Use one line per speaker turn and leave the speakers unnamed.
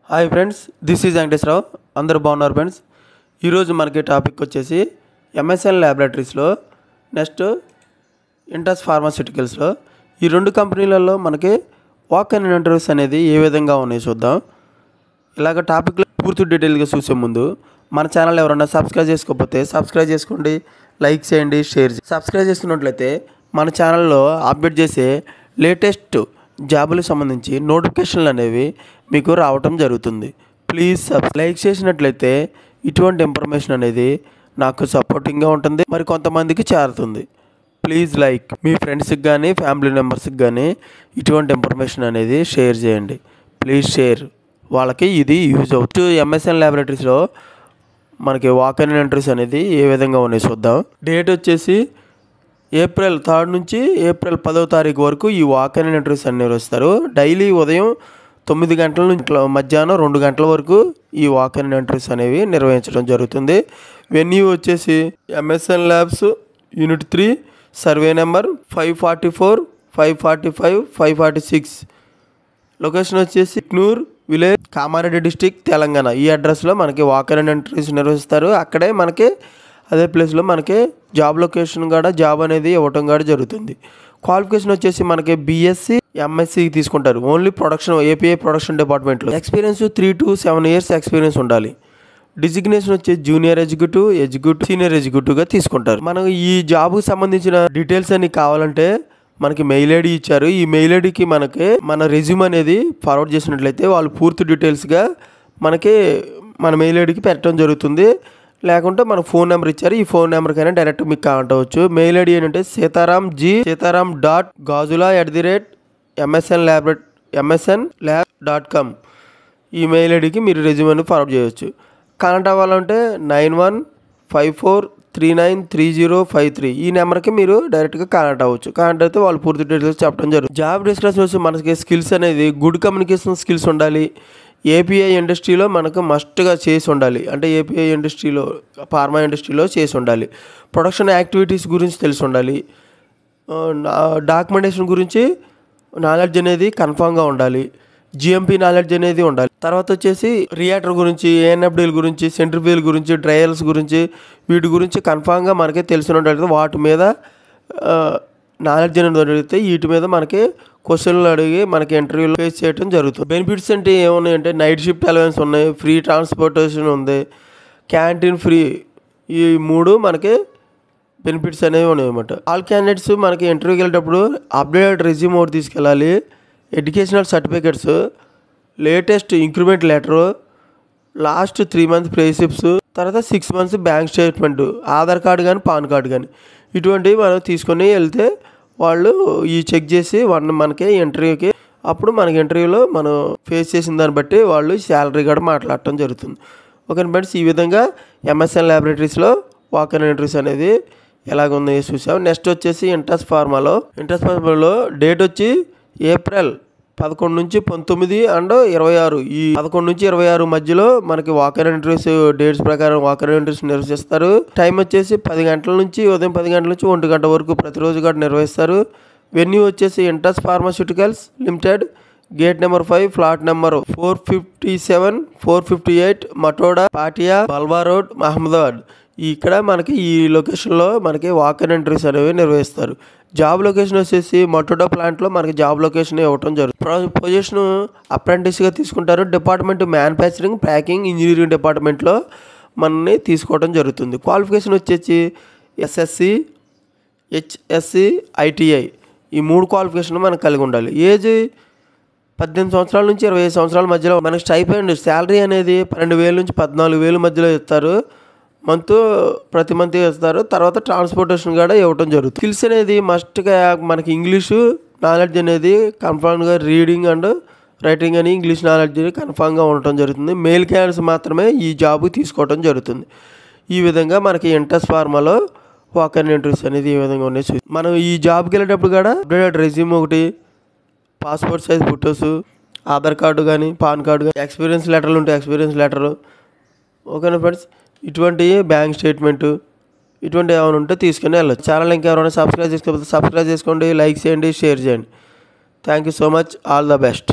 Hi friends, this is Venkateswararao. అందరూ బాగున్నారు friends. ఈరోజు మనకి టాపిక్ వచ్చేసి ఎంఎస్ఎన్ ల్యాబొరేటరీస్లో నెక్స్ట్ ఇంటస్ ఫార్మాస్యూటికల్స్లో ఈ రెండు కంపెనీలలో మనకి వాక్ ఇన్ ఇంటర్వ్యూస్ అనేది ఏ విధంగా ఉన్నాయో చూద్దాం. ఇలాగ టాపిక్లో పూర్తి డీటెయిల్గా చూసే ముందు మన ఛానల్ ఎవరైనా సబ్స్క్రైబ్ చేసుకోకపోతే సబ్స్క్రైబ్ చేసుకోండి, లైక్ చేయండి, షేర్ చేయండి. సబ్స్క్రైబ్ చేసుకున్నట్లయితే మన ఛానల్లో అప్డేట్ చేసే లేటెస్ట్ జాబులకు సంబంధించి నోటిఫికేషన్లు అనేవి మీకు రావటం జరుగుతుంది. ప్లీజ్ లైక్ చేసినట్లయితే ఇటువంటి ఇన్ఫర్మేషన్ అనేది నాకు సపోర్టింగ్గా ఉంటుంది, మరి కొంతమందికి చేరుతుంది. ప్లీజ్ లైక్, మీ ఫ్రెండ్స్కి కానీ ఫ్యామిలీ మెంబర్స్కి కానీ ఇటువంటి ఇన్ఫర్మేషన్ అనేది షేర్ చేయండి. ప్లీజ్ షేర్, వాళ్ళకి ఇది యూజ్ అవుతుంది. ఎంఎస్ఎన్ ల్యాబొరేటరీస్లో మనకి వాక్ ఇన్ ఇంటర్వ్యూస్ అనేది ఏ విధంగా ఉన్నాయి చూద్దాం. డేట్ వచ్చేసి ఏప్రిల్ 3 నుంచి ఏప్రిల్ 10వ తారీఖు వరకు ఈ వాక్ ఇన్ ఇంటర్వ్యూస్ అన్ని నిర్వహిస్తారు. డైలీ ఉదయం 9 గంటల నుంచి మధ్యాహ్నం 2 గంటల వరకు ఈ వాక్ ఇన్ ఇంటర్వ్యూస్ అనేవి నిర్వహించడం జరుగుతుంది. వెన్యూ వచ్చేసి MSN labs unit 3 survey number 544, 545, 546. Location వచ్చేసి ఇక్నూర్ విలేజ్, కామారెడ్డి డిస్టిక్, తెలంగాణ. ఈ అడ్రస్లో మనకి వాక్ ఇన్ ఇంటర్వ్యూస్ నిర్వహిస్తారు. అక్కడే మనకి అదే ప్లేస్లో మనకి జాబ్ లొకేషన్ కూడా జాబ్ అనేది ఇవ్వటం కూడా జరుగుతుంది. క్వాలిఫికేషన్ వచ్చేసి మనకి బీఎస్సీ, ఎంఎస్సీ తీసుకుంటారు. ఓన్లీ ప్రొడక్షన్, ఏపీఐ ప్రొడక్షన్ డిపార్ట్మెంట్లో. ఎక్స్పీరియన్స్ 3 to 7 years ఎక్స్పీరియన్స్ ఉండాలి. డిజిగ్నేషన్ వచ్చి జూనియర్ ఎగ్జిక్యూటివ్, సీనియర్ ఎగ్జిక్యూటివ్గా తీసుకుంటారు. మనం ఈ జాబ్కి సంబంధించిన డీటెయిల్స్ అన్ని కావాలంటే మనకి మెయిల్ ఐడి ఇచ్చారు. ఈ మెయిల్ ఐడికి మనకి మన రెజ్యూమ్ అనేది ఫార్వర్డ్ చేసినట్లయితే వాళ్ళు పూర్తి డీటెయిల్స్గా మనకి మన మెయిల్ ఐడికి పెట్టడం జరుగుతుంది. లేకుంటే మన ఫోన్ నెంబర్ ఇచ్చారు, ఈ ఫోన్ నెంబర్కైనా డైరెక్ట్ మీకు కాంటాక్ట్ అవ్వచ్చు. మెయిల్ ఐడి ఏంటంటే sitaram.gazula@msnlab.com. ఈ మెయిల్ ఐడికి మీరు రెజ్యూమ్ని ఫార్వర్డ్ చేయవచ్చు. కాంటాక్ట్ అవ్వాలంటే 9154393053 ఈ నెంబర్కి మీరు డైరెక్ట్గా కాంటాక్ట్ అవ్వచ్చు. కాంటాక్ట్ అయితే వాళ్ళు పూర్తి డీటెయిల్స్ చెప్పడం జరుగుతుంది. జాబ్ డిస్క్రిప్షన్ వచ్చి మనకి స్కిల్స్ అనేది గుడ్ కమ్యూనికేషన్ స్కిల్స్ ఉండాలి. ఏపీఐ ఇండస్ట్రీలో మనకు మస్ట్గా చేసి ఉండాలి. అంటే ఏపీఐ ఇండస్ట్రీలో, ఫార్మా ఇండస్ట్రీలో చేసి ఉండాలి. ప్రొడక్షన్ యాక్టివిటీస్ గురించి తెలిసి ఉండాలి. డాక్యుమెంటేషన్ గురించి నాలెడ్జ్ అనేది కన్ఫామ్గా ఉండాలి. జిఎంపీ నాలెడ్జ్ అనేది ఉండాలి. తర్వాత వచ్చేసి రియాక్టర్ గురించి, ఏఎన్ఎఫ్డీల గురించి, సెంట్రిఫ్యూగల్ గురించి, డ్రైయర్స్ గురించి, వీటి గురించి కన్ఫామ్గా మనకి తెలిసి ఉండాలి. వాటి మీద నాలెడ్జ్ అనేది అడిగితే వీటి మీద మనకి క్వశ్చన్లు అడిగి మనకి ఇంటర్వ్యూలో ఫేస్ చేయడం జరుగుతుంది. బెనిఫిట్స్ అంటే ఏమున్నాయంటే నైట్ షిఫ్ట్ అలవెన్స్ ఉన్నాయి, ఫ్రీ ట్రాన్స్పోర్టేషన్ ఉంది, క్యాంటీన్ ఫ్రీ. ఈ 3 మనకి బెనిఫిట్స్ అనేవి ఉన్నాయి అన్నమాట. ఆల్ క్యాండిడేట్స్ మనకి ఇంటర్వ్యూకి వెళ్ళేటప్పుడు అప్డేటెడ్ రెజ్యూమ్ ఒకటి తీసుకెళ్ళాలి, educational certificates, latest increment letter, last 3 months pay slips, తర్వాత 6 months bank statement, Aadhaar card కానీ పాన్ కార్డు కానీ ఇటువంటివి మనం తీసుకొని వెళ్తే వాళ్ళు ఈ చెక్ చేసి మనకి ఇంటర్వ్యూకి, అప్పుడు మనకి ఇంటర్వ్యూలో మనం ఫేస్ చేసిన దాన్ని బట్టి వాళ్ళు శాలరీ కూడా మాట్లాడటం జరుగుతుంది. ఓకే ఫ్రెండ్స్, ఈ విధంగా ఎంఎస్ఎన్ ల్యాబొరేటరీస్లో వాక్ ఇన్ ఇంటర్వ్యూస్ అనేది ఎలాగుందో చూసాం. నెక్స్ట్ వచ్చేసి ఇంటస్ ఫార్మాలో డేట్ వచ్చి ఏప్రిల్ 11 నుంచి 19 and 26. ఈ 11 నుంచి 26 మధ్యలో మనకి వాక్ ఇన్ ఇంటర్వ్యూస్ డేట్స్ ప్రకారం వాక్ ఇన్ ఇంటర్వ్యూస్ నిర్వహిస్తారు. టైం వచ్చేసి 10 గంటల నుంచి ఉదయం 10 గంటల నుంచి 1 గంట వరకు ప్రతిరోజు కూడా నిర్వహిస్తారు. వెన్యూ వచ్చేసి Intas pharmaceuticals limited, gate number 5, flat number 457, 458, Matoda, Patia, Bavla road, Ahmedabad. ఇక్కడ మనకి ఈ లొకేషన్లో మనకి వాక్ ఇన్ ఇంటర్వ్యూస్ అనేవి నిర్వహిస్తారు. జాబ్ లొకేషన్ వచ్చేసి మటోడా ప్లాంట్లో మనకి జాబ్ లొకేషన్ ఇవ్వటం జరుగుతుంది. పొజిషన్ అప్రెంటిస్గా తీసుకుంటారు. డిపార్ట్మెంట్ మ్యానుఫ్యాక్చరింగ్, ప్యాకింగ్, ఇంజనీరింగ్ డిపార్ట్మెంట్లో మనల్ని తీసుకోవడం జరుగుతుంది. క్వాలిఫికేషన్ వచ్చేసి ఎస్ఎస్సి, హెచ్ఎస్సి, ఐటీఐ ఈ 3 క్వాలిఫికేషన్ మనకు కలిగి ఉండాలి. ఏజ్ 18 సంవత్సరాల నుంచి 25 సంవత్సరాల మధ్యలో. మనకి స్టైపెండ్ శాలరీ అనేది 12,000 నుంచి 14,000 మధ్యలో ఇస్తారు. ప్రతి మంత్ ఇస్తారు. తర్వాత ట్రాన్స్పోర్టేషన్ కూడా ఇవ్వటం జరుగుతుంది. స్కిల్స్ అనేది మస్ట్గా మనకి ఇంగ్లీషు నాలెడ్జ్ అనేది కన్ఫామ్గా, రీడింగ్ అండ్ రైటింగ్ అని ఇంగ్లీష్ నాలెడ్జ్ కన్ఫామ్గా ఉండటం జరుగుతుంది. మెయిల్ క్యాండిడేట్స్ మాత్రమే ఈ జాబ్ తీసుకోవడం జరుగుతుంది. ఈ విధంగా మనకి ఇంటస్ ఫార్మాలో వాక్ ఇన్ ఇంటర్వ్యూస్ అనేది ఈ విధంగా ఉన్నాయి. మనం ఈ జాబ్కి వెళ్ళేటప్పుడు కూడా అప్డేటెడ్ రెజ్యూమ్ ఒకటి, passport size photos, Aadhaar card కానీ పాన్ కార్డు కానీ, ఎక్స్పీరియన్స్ లెటర్లు ఉంటే ఎక్స్పీరియన్స్ లెటరు. ఓకేనా ఫ్రెండ్స్, ఇటువంటి బ్యాంక్ స్టేట్మెంటు ఇటువంటి ఏమైనా ఉంటే తీసుకుని వెళ్ళచ్చు. ఛానల్ ఇంకెవరైనా సబ్స్క్రైబ్ చేసుకోకపోతే సబ్స్క్రైబ్ చేసుకోండి, లైక్ చేయండి, షేర్ చేయండి. Thank you so much. All the best.